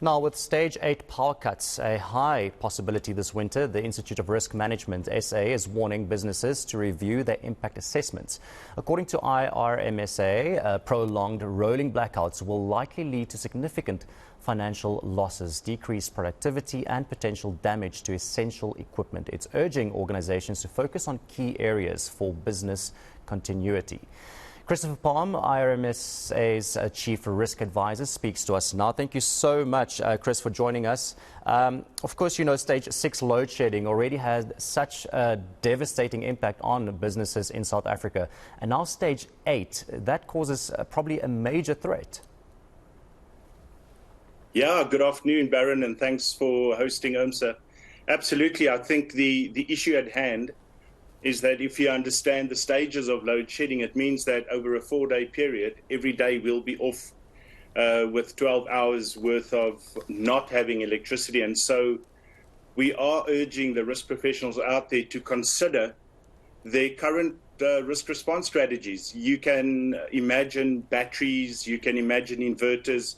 Now, with stage 8 power cuts a high possibility this winter, the Institute of Risk Management, SA, is warning businesses to review their impact assessments. According to IRMSA, prolonged rolling blackouts will likely lead to significant financial losses, decreased productivity and potential damage to essential equipment. It's urging organizations to focus on key areas for business continuity. Christopher Palm, IRMSA's Chief Risk Advisor, speaks to us now. Thank you so much, Chris, for joining us. Of course, you know, stage 6 load shedding already had such a devastating impact on businesses in South Africa. And now stage 8, that causes probably a major threat. Yeah, good afternoon, Baron, and thanks for hosting IRMSA. Absolutely, I think the issue at hand is that if you understand the stages of load shedding, it means that over a 4-day period, every day will be off with 12 hours worth of not having electricity. And so we are urging the risk professionals out there to consider their current risk response strategies. You can imagine batteries, you can imagine inverters,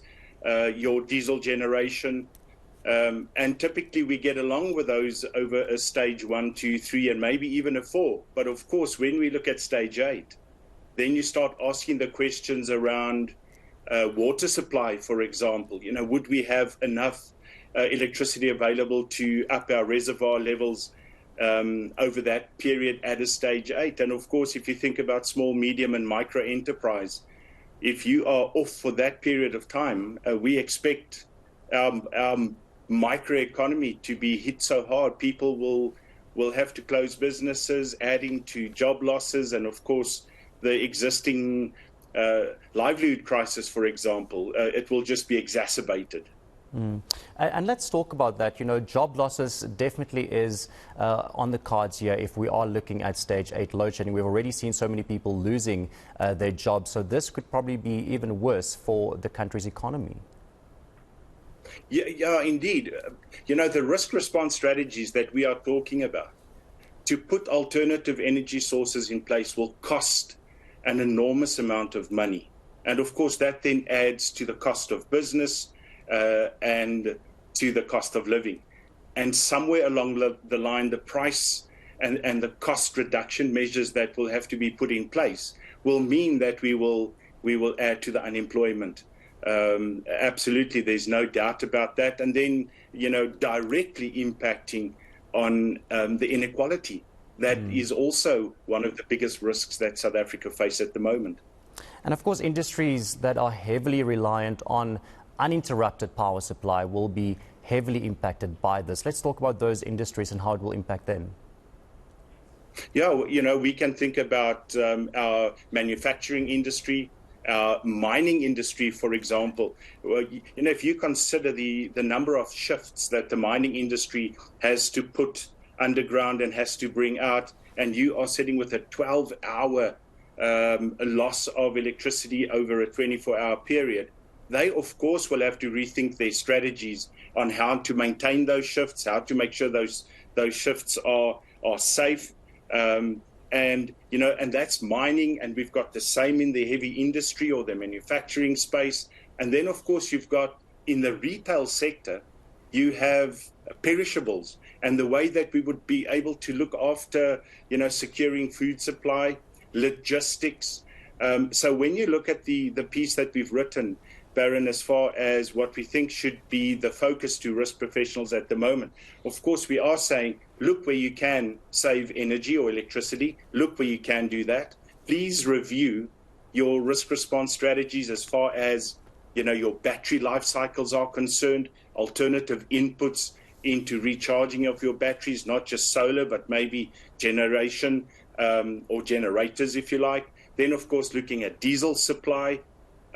your diesel generation. And typically we get along with those over a stage 1, 2, 3, and maybe even a 4. But of course, when we look at stage 8, then you start asking the questions around water supply, for example. You know, would we have enough electricity available to up our reservoir levels over that period at a stage 8? And of course, if you think about small, medium, and micro enterprise, if you are off for that period of time, we expect our microeconomy to be hit so hard, people will have to close businesses, adding to job losses, and of course the existing livelihood crisis, for example, it will just be exacerbated. And let's talk about that. You know, job losses definitely is on the cards here if we are looking at stage 8 load shedding. We've already seen so many people losing their jobs, so this could probably be even worse for the country's economy. Yeah, indeed. You know, the risk response strategies that we are talking about, to put alternative energy sources in place will cost an enormous amount of money. And of course, that then adds to the cost of business and to the cost of living. And somewhere along the line, the price and the cost reduction measures that will have to be put in place will mean that we will add to the unemployment. Absolutely, there's no doubt about that. And then, you know, directly impacting on the inequality. That is also one of the biggest risks that South Africa faces at the moment. And of course, industries that are heavily reliant on uninterrupted power supply will be heavily impacted by this. Let's talk about those industries and how it will impact them. Yeah, you know, we can think about our manufacturing industry, our mining industry, for example. Well, you know, if you consider the number of shifts that the mining industry has to put underground and has to bring out, and you are sitting with a 12-hour loss of electricity over a 24-hour period, they, of course, will have to rethink their strategies on how to maintain those shifts, how to make sure those shifts are safe. And, you know, and that's mining, and we've got the same in the heavy industry or the manufacturing space. And then, of course, you've got in the retail sector, you have perishables, and the way that we would be able to look after, you know, securing food supply, logistics. So when you look at the piece that we've written, Baron, as far as what we think should be the focus to risk professionals at the moment, of course, we are saying, look where you can save energy or electricity. Look where you can do that. Please review your risk response strategies as far as, you know, your battery life cycles are concerned, alternative inputs into recharging of your batteries, not just solar, but maybe generation or generators, if you like. Then, of course, looking at diesel supply.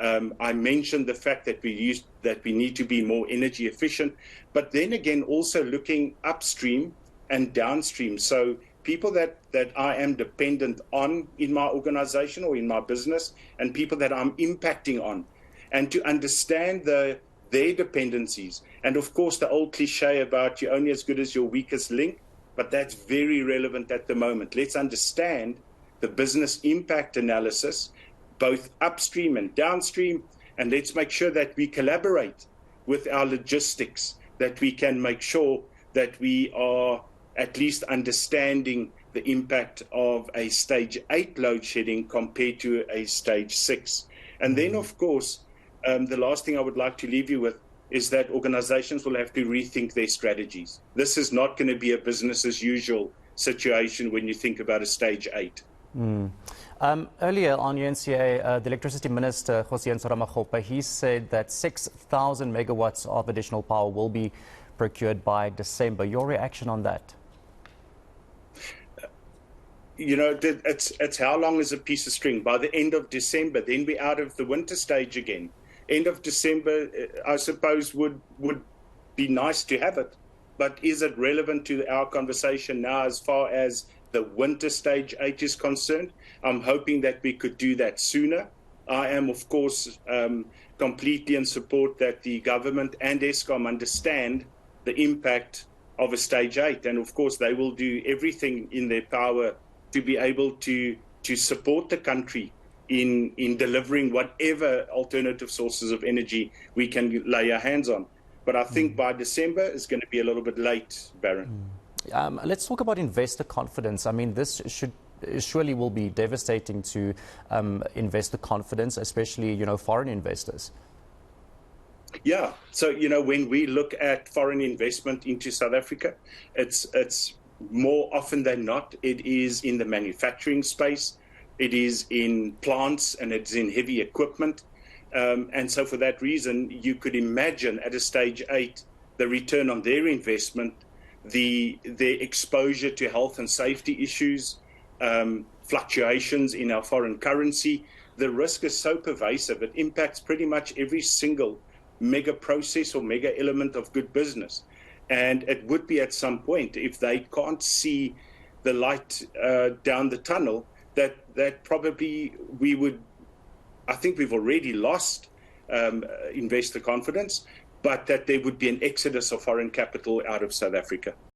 I mentioned the fact that we need to be more energy efficient, but then again, also looking upstream and downstream. So people that I am dependent on in my organization or in my business, and people that I'm impacting on, and to understand their dependencies. And of course, the old cliche about you're only as good as your weakest link, but that's very relevant at the moment. Let's understand the business impact analysis, both upstream and downstream, and let's make sure that we collaborate with our logistics, that we can make sure that we are at least understanding the impact of a stage 8 load shedding compared to a stage 6. And then, of course, the last thing I would like to leave you with is that organizations will have to rethink their strategies. This is not going to be a business as usual situation when you think about a stage 8. Earlier on UNCA, the Electricity Minister, Josiane Saramagopa, he said that 6,000 megawatts of additional power will be procured by December. Your reaction on that? You know, it's how long is a piece of string? By the end of December, then we're out of the winter stage again. End of December, I suppose, would be nice to have it. But is it relevant to our conversation now as far as the winter stage 8 is concerned? I'm hoping that we could do that sooner. I am, of course, completely in support that the government and Eskom understand the impact of a stage 8. And, of course, they will do everything in their power to be able to support the country in delivering whatever alternative sources of energy we can lay our hands on. But I think by December it's going to be a little bit late, Baron. Let's talk about investor confidence. I mean, this surely will be devastating to investor confidence, especially, you know, foreign investors. Yeah. So, you know, when we look at foreign investment into South Africa, it's more often than not, it is in the manufacturing space. It is in plants and it's in heavy equipment. And so for that reason, you could imagine at a stage 8, the return on their investment, their exposure to health and safety issues, fluctuations in our foreign currency. The risk is so pervasive, it impacts pretty much every single mega process or mega element of good business. And it would be at some point, if they can't see the light down the tunnel, that probably I think we've already lost investor confidence, but that there would be an exodus of foreign capital out of South Africa.